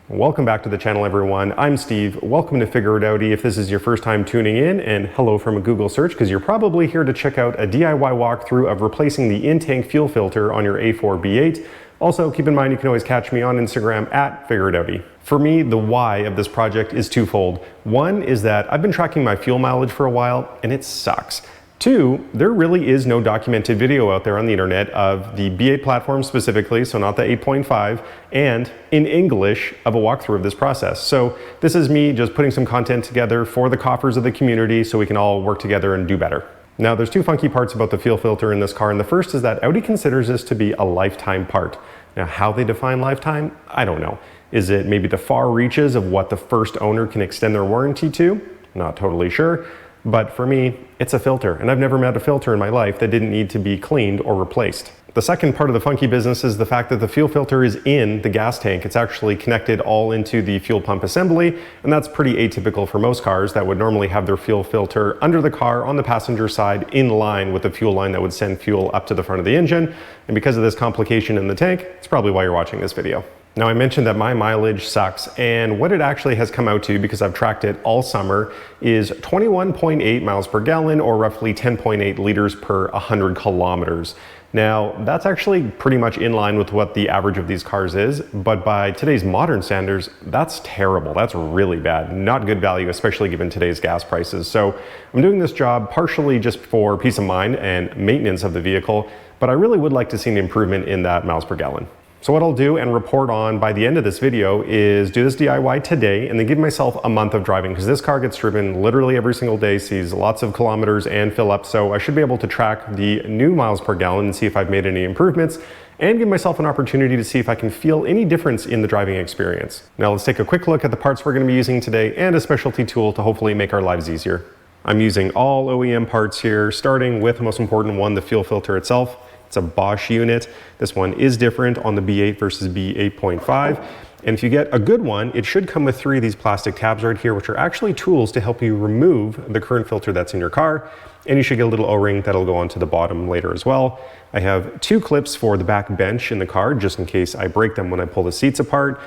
Welcome back to the channel, everyone. I'm Steve. Welcome to Figure It Audi if this is your first time tuning in, and hello from a Google search because you're probably here to check out a DIY walkthrough of replacing the in-tank fuel filter on your A4 B8. Also, keep in mind you can always catch me on Instagram at Figure It Audi. For me, the why of this project is twofold. One is that I've been tracking my fuel mileage for a while and it sucks. Two, there really is no documented video out there on the internet of the B8 platform specifically, so not the 8.5, and in English of a walkthrough of this process. So this is me just putting some content together for the coffers of the community so we can all work together and do better. Now there's two funky parts about the fuel filter in this car, and the first is that Audi considers this to be a lifetime part. Now how they define lifetime, I don't know. Is it maybe the far reaches of what the first owner can extend their warranty to? Not totally sure. But for me, it's a filter, and I've never met a filter in my life that didn't need to be cleaned or replaced. The second part of the funky business is the fact that the fuel filter is in the gas tank. It's actually connected all into the fuel pump assembly, and that's pretty atypical for most cars that would normally have their fuel filter under the car on the passenger side in line with the fuel line that would send fuel up to the front of the engine. And because of this complication in the tank, it's probably why you're watching this video. Now I mentioned that my mileage sucks, and what it actually has come out to, because I've tracked it all summer, is 21.8 miles per gallon, or roughly 10.8 liters per 100 kilometers. Now that's actually pretty much in line with what the average of these cars is, but by today's modern standards, that's terrible. That's really bad. Not good value, especially given today's gas prices. So I'm doing this job partially just for peace of mind and maintenance of the vehicle, but I really would like to see an improvement in that miles per gallon. So what I'll do and report on by the end of this video is do this DIY today and then give myself a month of driving, because this car gets driven literally every single day, sees lots of kilometers and fill up. So I should be able to track the new miles per gallon and see if I've made any improvements and give myself an opportunity to see if I can feel any difference in the driving experience. Now let's take a quick look at the parts we're going to be using today and a specialty tool to hopefully make our lives easier. I'm using all OEM parts here, starting with the most important one, the fuel filter itself. It's a Bosch unit. This one is different on the B8 versus B8.5. And if you get a good one, it should come with 3 of these plastic tabs right here, which are actually tools to help you remove the current filter that's in your car. And you should get a little O-ring that'll go onto the bottom later as well. I have 2 clips for the back bench in the car, just in case I break them when I pull the seats apart.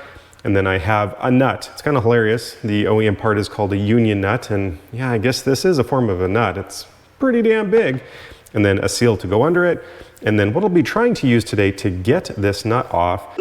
And then I have a nut. It's kind of hilarious. The OEM part is called a union nut. And yeah, I guess this is a form of a nut. It's pretty damn big. And then a seal to go under it. And then what I'll be trying to use today to get this nut off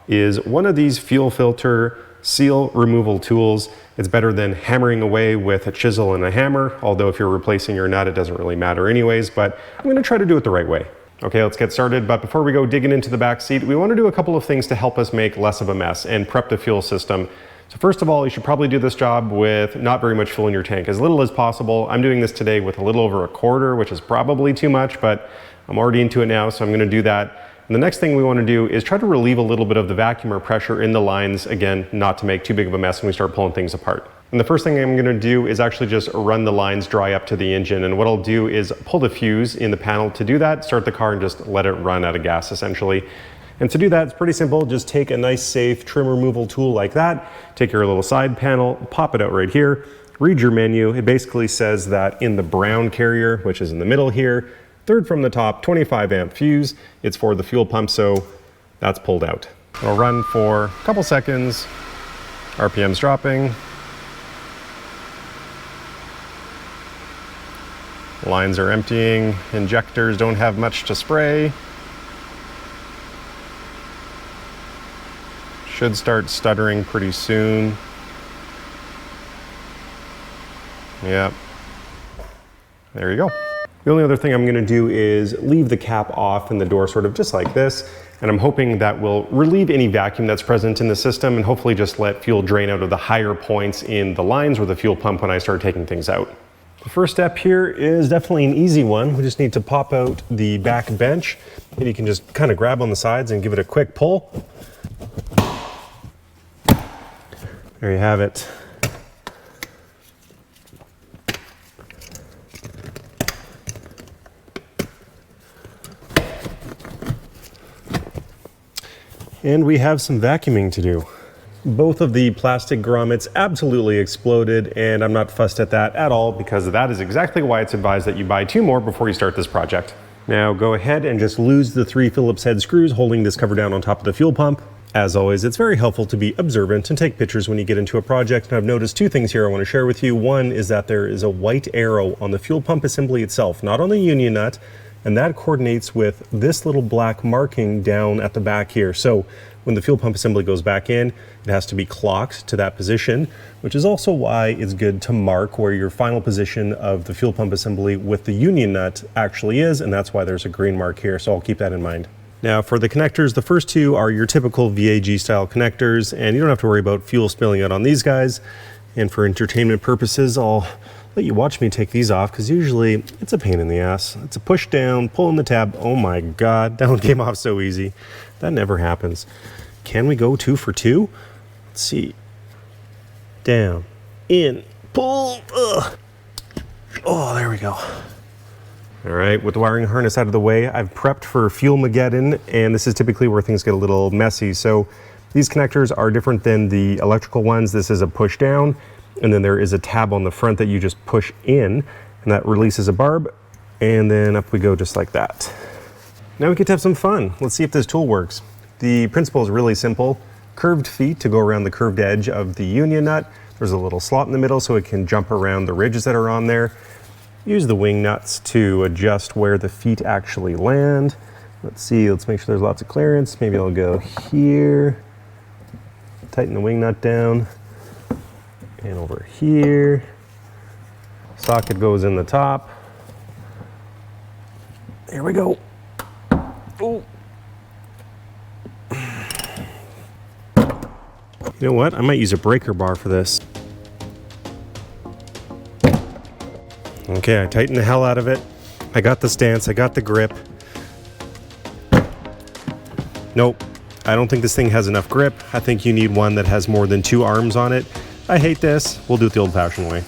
is one of these fuel filter seal removal tools. It's better than hammering away with a chisel and a hammer, although if you're replacing your nut, it doesn't really matter anyways, but I'm gonna try to do it the right way. Okay, let's get started. But before we go digging into the back seat, we wanna do a couple of things to help us make less of a mess and prep the fuel system. So first of all, you should probably do this job with not very much fuel in your tank, as little as possible. I'm doing this today with a little over a quarter, which is probably too much, but I'm already into it now, so I'm gonna do that. And the next thing we wanna do is try to relieve a little bit of the vacuum or pressure in the lines, again, not to make too big of a mess when we start pulling things apart. And the first thing I'm gonna do is actually just run the lines dry up to the engine. And what I'll do is pull the fuse in the panel to do that, start the car and just let it run out of gas essentially. And to do that, it's pretty simple. Just take a nice, safe trim removal tool like that, take your little side panel, pop it out right here, read your menu. It basically says that in the brown carrier, which is in the middle here, third from the top, 25 amp fuse, it's for the fuel pump, so that's pulled out. It'll run for a couple seconds, RPM's dropping. Lines are emptying, injectors don't have much to spray. Should start stuttering pretty soon. Yep. There you go. The only other thing I'm gonna do is leave the cap off in the door sort of just like this. And I'm hoping that will relieve any vacuum that's present in the system and hopefully just let fuel drain out of the higher points in the lines or the fuel pump when I start taking things out. The first step here is definitely an easy one. We just need to pop out the back bench and you can just kind of grab on the sides and give it a quick pull. There you have it. And we have some vacuuming to do. Both of the plastic grommets absolutely exploded, and I'm not fussed at that at all because that is exactly why it's advised that you buy 2 more before you start this project. Now go ahead and just lose the 3 Phillips head screws holding this cover down on top of the fuel pump. As always, it's very helpful to be observant and take pictures when you get into a project, and I've noticed two things here I want to share with you. One is that there is a white arrow on the fuel pump assembly itself, not on the union nut, and that coordinates with this little black marking down at the back here. So when the fuel pump assembly goes back in, it has to be clocked to that position, which is also why it's good to mark where your final position of the fuel pump assembly with the union nut actually is, and that's why there's a green mark here, so I'll keep that in mind. Now for the connectors, the first two are your typical VAG style connectors, and you don't have to worry about fuel spilling out on these guys. And for entertainment purposes, I'll let you watch me take these off, because usually it's a pain in the ass. It's a push down, pull in the tab. Oh my God, that one came off so easy. That never happens. Can we go 2 for 2? Let's see. Down, in, pull. Ugh. Oh, there we go. All right, with the wiring harness out of the way, I've prepped for Fuel-mageddon, and this is typically where things get a little messy. So these connectors are different than the electrical ones. This is a push down, and then there is a tab on the front that you just push in, and that releases a barb, and then up we go just like that. Now we get to have some fun. Let's see if this tool works. The principle is really simple. Curved feet to go around the curved edge of the union nut. There's a little slot in the middle so it can jump around the ridges that are on there. Use the wing nuts to adjust where the feet actually land. Let's see, let's make sure there's lots of clearance. Maybe I'll go here. Tighten the wing nut down. And over here. Socket goes in the top. There we go. Oh. You know what? I might use a breaker bar for this. Okay, I tightened the hell out of it. I got the stance, I got the grip. Nope, I don't think this thing has enough grip. I think you need one that has more than 2 arms on it. I hate this. We'll do it the old-fashioned way.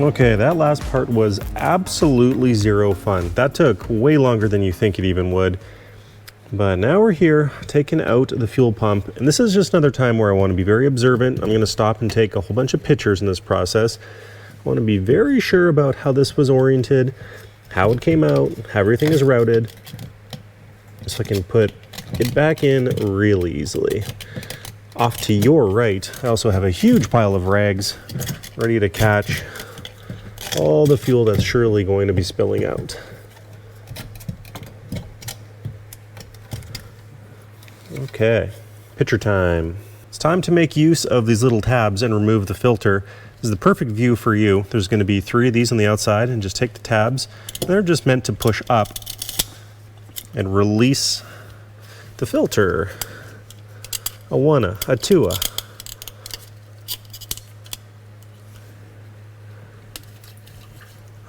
Okay, that last part was absolutely zero fun. That took way longer than you think it even would. But now we're here, taking out the fuel pump, and this is just another time where I want to be very observant. I'm going to stop and take a whole bunch of pictures in this process. I want to be very sure about how this was oriented, how it came out, how everything is routed, so I can put it back in really easily. Off to your right, I also have a huge pile of rags ready to catch all the fuel that's surely going to be spilling out. Okay, picture time. It's time to make use of these little tabs and remove the filter. This is the perfect view for you. There's going to be 3 of these on the outside, and just take the tabs. They're just meant to push up and release the filter. A 1-a, a 2-a.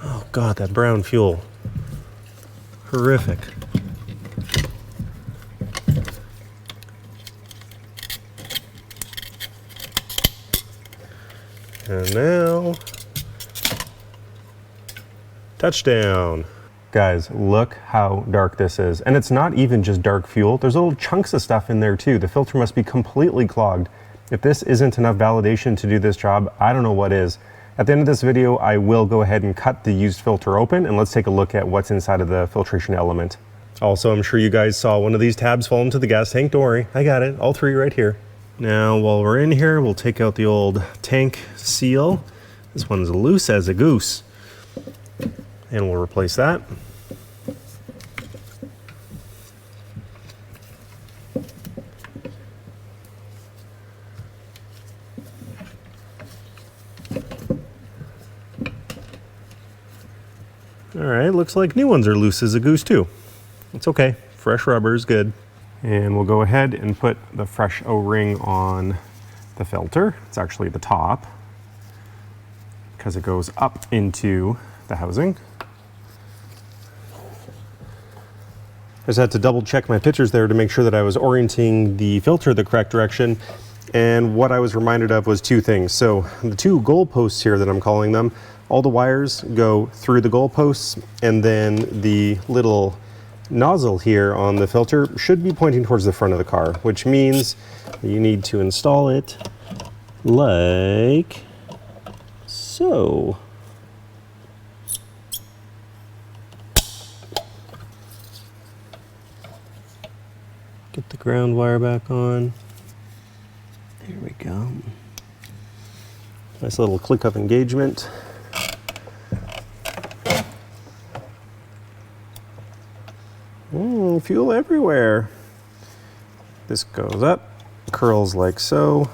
Oh God, that brown fuel. Horrific. And now, touchdown. Guys, look how dark this is. And it's not even just dark fuel. There's little chunks of stuff in there too. The filter must be completely clogged. If this isn't enough validation to do this job, I don't know what is. At the end of this video, I will go ahead and cut the used filter open, and let's take a look at what's inside of the filtration element. Also, I'm sure you guys saw one of these tabs fall into the gas tank. Don't worry, I got it. All 3 right here. Now, while we're in here, we'll take out the old tank seal. This one's loose as a goose. And we'll replace that. All right, looks like new ones are loose as a goose too. It's okay, fresh rubber is good. And we'll go ahead and put the fresh O-ring on the filter. It's actually the top because it goes up into the housing. I just had to double check my pictures there to make sure that I was orienting the filter the correct direction. And what I was reminded of was 2 things. So the 2 goalposts here that I'm calling them, all the wires go through the goalposts, and then the little nozzle here on the filter should be pointing towards the front of the car, which means you need to install it like so. Get the ground wire back on. There we go. Nice little click of engagement. Fuel everywhere. This goes up, curls like so.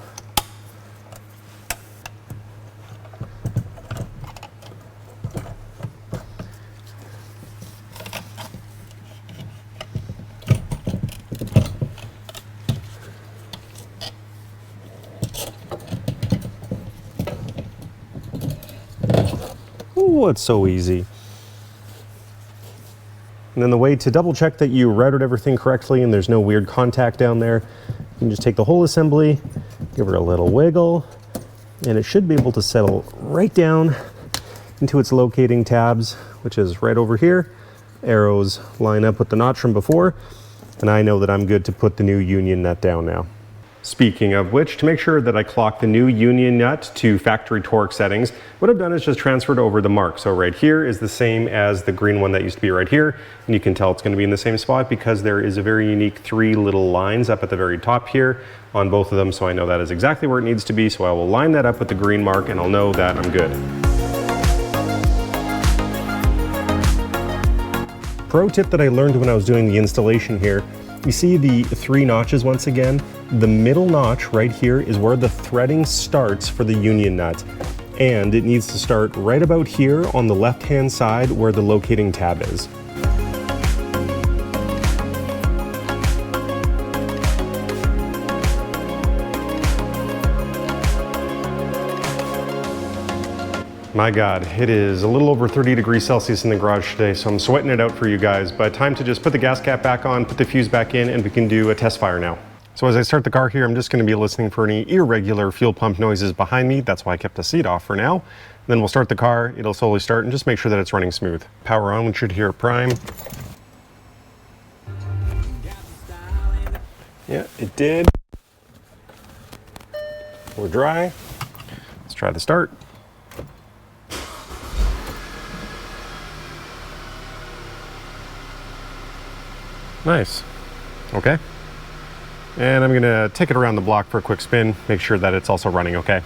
Oh, it's so easy. And then the way to double check that you routed everything correctly and there's no weird contact down there, you can just take the whole assembly, give her a little wiggle, and it should be able to settle right down into its locating tabs, which is right over here. Arrows line up with the notch from before, and I know that I'm good to put the new union nut down now. Speaking of which, to make sure that I clock the new union nut to factory torque settings, what I've done is just transferred over the mark. So right here is the same as the green one that used to be right here. And you can tell it's going to be in the same spot because there is a very unique 3 little lines up at the very top here on both of them. So I know that is exactly where it needs to be. So I will line that up with the green mark and I'll know that I'm good. Pro tip that I learned when I was doing the installation here, you see the 3 notches once again? The middle notch right here is where the threading starts for the union nut. And it needs to start right about here on the left-hand side where the locating tab is. My God, it is a little over 30 degrees Celsius in the garage today, so I'm sweating it out for you guys, but time to just put the gas cap back on, put the fuse back in, and we can do a test fire now. So as I start the car here, I'm just going to be listening for any irregular fuel pump noises behind me. That's why I kept the seat off for now. Then we'll start the car, it'll slowly start, and just make sure that it's running smooth. Power on, we should hear it prime. Yeah, it did. We're dry. Let's try the start. Nice. Okay. And I'm gonna take it around the block for a quick spin, make sure that it's also running okay.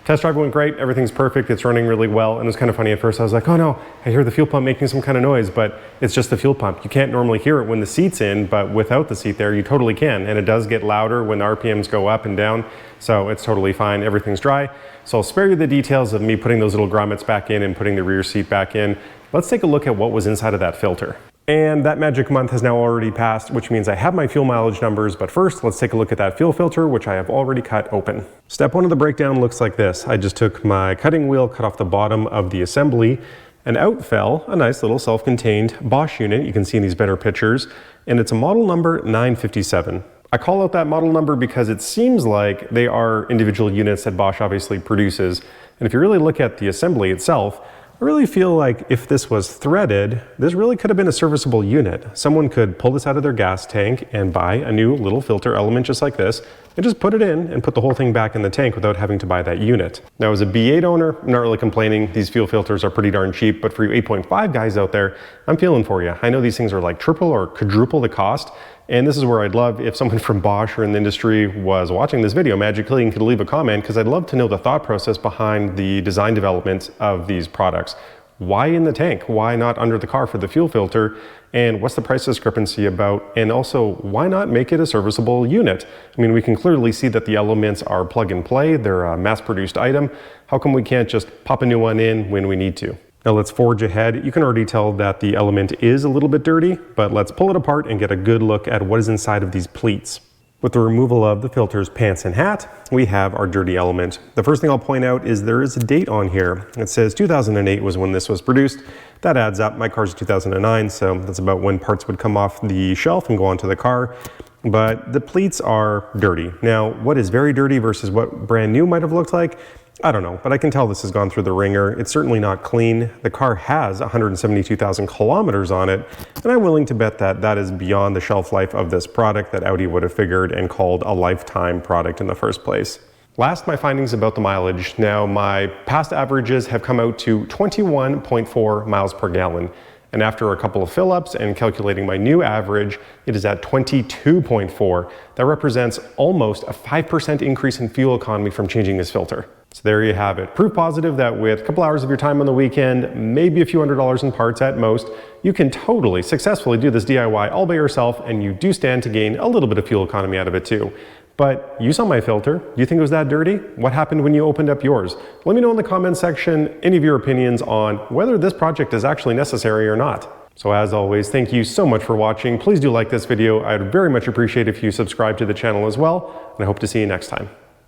Test drive went great, everything's perfect, it's running really well, and it was kind of funny at first. I was like, oh no, I hear the fuel pump making some kind of noise, but it's just the fuel pump. You can't normally hear it when the seat's in, but without the seat there, you totally can, and it does get louder when the RPMs go up and down, so it's totally fine, everything's dry. So I'll spare you the details of me putting those little grommets back in and putting the rear seat back in. Let's take a look at what was inside of that filter. And that magic month has now already passed, which means I have my fuel mileage numbers, but first let's take a look at that fuel filter, which I have already cut open. Step 1 of the breakdown looks like this. I just took my cutting wheel, cut off the bottom of the assembly, and out fell a nice little self-contained Bosch unit. You can see in these better pictures, and it's a model number 957. I call out that model number because it seems like they are individual units that Bosch obviously produces. And if you really look at the assembly itself, I really feel like if this was threaded, this really could have been a serviceable unit. Someone could pull this out of their gas tank and buy a new little filter element just like this, and just put it in and put the whole thing back in the tank without having to buy that unit. Now, as a B8 owner, I'm not really complaining. These fuel filters are pretty darn cheap, but for you 8.5 guys out there, I'm feeling for you. I know these things are like triple or quadruple the cost, and this is where I'd love if someone from Bosch or in the industry was watching this video magically and could leave a comment, because I'd love to know the thought process behind the design development of these products. Why in the tank? Why not under the car for the fuel filter? And what's the price discrepancy about? And also, why not make it a serviceable unit? I mean, we can clearly see that the elements are plug and play. They're a mass-produced item. How come we can't just pop a new one in when we need to? Now let's forge ahead. You can already tell that the element is a little bit dirty, but let's pull it apart and get a good look at what is inside of these pleats. With the removal of the filter's pants and hat, we have our dirty element. The first thing I'll point out is there is a date on here. It says 2008 was when this was produced. That adds up. My car's 2009, so that's about when parts would come off the shelf and go onto the car. But the pleats are dirty. Now, what is very dirty versus what brand new might have looked like? I don't know, but I can tell this has gone through the ringer. It's certainly not clean. The car has 172,000 kilometers on it, and I'm willing to bet that that is beyond the shelf life of this product that Audi would have figured and called a lifetime product in the first place. Last, my findings about the mileage. Now, my past averages have come out to 21.4 miles per gallon. And after a couple of fill-ups and calculating my new average, it is at 22.4. That represents almost a 5% increase in fuel economy from changing this filter. So there you have it. Proof positive that with a couple hours of your time on the weekend, maybe a few $100s in parts at most, you can totally successfully do this DIY all by yourself, and you do stand to gain a little bit of fuel economy out of it too. But you saw my filter. Do you think it was that dirty? What happened when you opened up yours? Let me know in the comments section any of your opinions on whether this project is actually necessary or not. So as always, thank you so much for watching. Please do like this video. I'd very much appreciate if you subscribe to the channel as well, and I hope to see you next time.